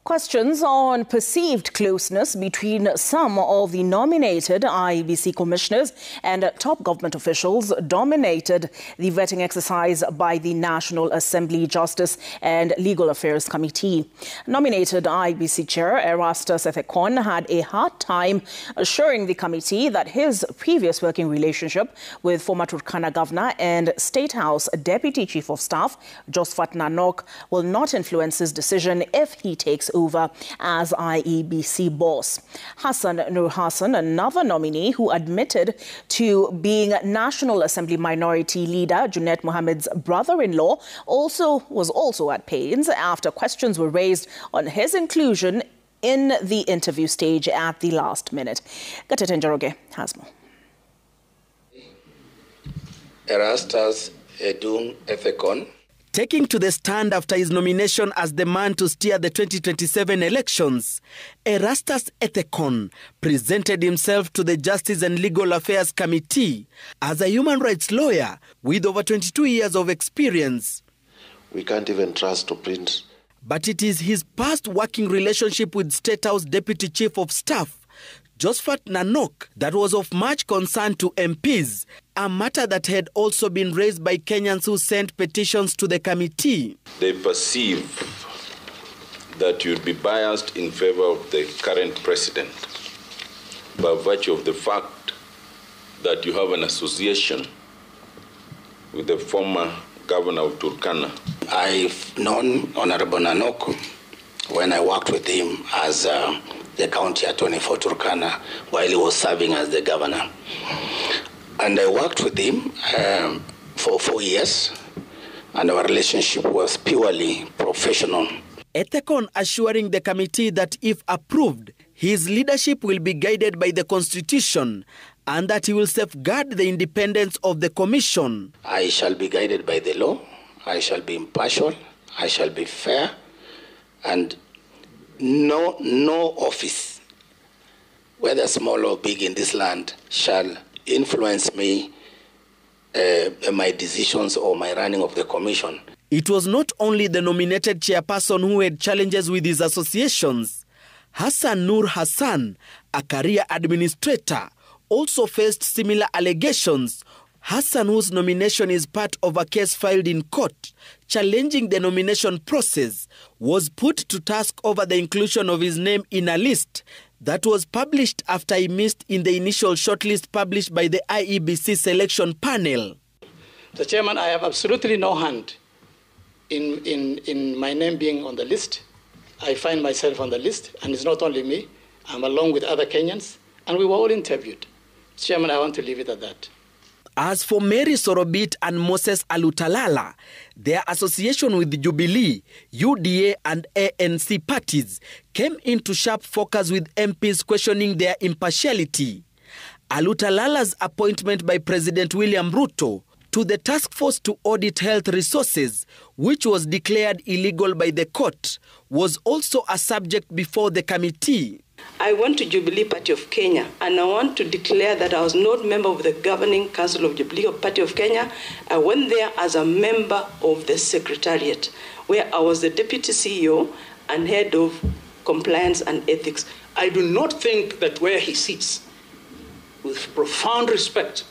Questions on perceived closeness between some of the nominated IEBC commissioners and top government officials dominated the vetting exercise by the National Assembly Justice and Legal Affairs Committee. Nominated IEBC Chair Erastus Ethekon had a hard time assuring the committee that his previous working relationship with former Turkana Governor and State House Deputy Chief of Staff Josphat Nanok will not influence his decision if he takes over as IEBC boss. Hassan Noor Hassan, another nominee who admitted to being National Assembly Minority Leader Junet Mohamed's brother-in-law, was also at pains after questions were raised on his inclusion in the interview stage at the last minute. Gatetenjaroge has more. Erastus Ethekon. Taking to the stand after his nomination as the man to steer the 2027 elections, Erastus Ethekon presented himself to the Justice and Legal Affairs Committee as a human rights lawyer with over 22 years of experience. We can't even trust to print. But it is his past working relationship with State House Deputy Chief of Staff Josphat Nanok that was of much concern to MPs, a matter that had also been raised by Kenyans who sent petitions to the committee. They perceive that you'd be biased in favor of the current president by virtue of the fact that you have an association with the former governor of Turkana. I've known Honorable Nanok when I worked with him as the county attorney for Turkana while he was serving as the governor. And I worked with him for 4 years, and our relationship was purely professional. Ethekon assuring the committee that if approved, his leadership will be guided by the Constitution and that he will safeguard the independence of the Commission. I shall be guided by the law, I shall be impartial, I shall be fair, and no office, whether small or big in this land, shall influence me, my decisions or my running of the commission. It was not only the nominated chairperson who had challenges with his associations. Hassan Noor Hassan, a career administrator, also faced similar allegations. Hassan, whose nomination is part of a case filed in court challenging the nomination process, was put to task over the inclusion of his name in a list that was published after he missed in the initial shortlist published by the IEBC selection panel. The Chairman, I have absolutely no hand in my name being on the list. I find myself on the list, and it's not only me. I'm along with other Kenyans, and we were all interviewed. Chairman, I want to leave it at that. As for Mary Sorobit and Moses Alutalala, their association with Jubilee, UDA and ANC parties came into sharp focus with MPs questioning their impartiality. Alutalala's appointment by President William Ruto to the task force to audit health resources, which was declared illegal by the court, was also a subject before the committee. I went to Jubilee Party of Kenya, and I want to declare that I was not a member of the Governing Council of Jubilee Party of Kenya. I went there as a member of the Secretariat, where I was the Deputy CEO and Head of Compliance and Ethics. I do not think that where he sits, with profound respect,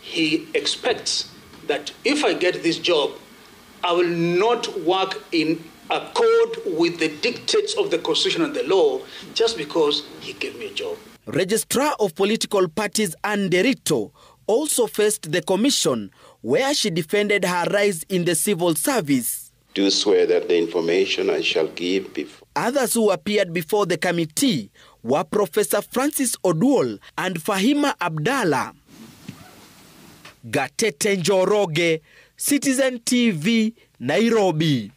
he expects that if I get this job, I will not work in accord with the dictates of the Constitution and the law just because he gave me a job. Registrar of Political Parties Anne Derito also faced the commission, where she defended her rise in the civil service. Do swear that the information I shall give before. Others who appeared before the committee were Professor Francis Oduol and Fahima Abdallah. Gatetenjaroge, Citizen TV, Nairobi.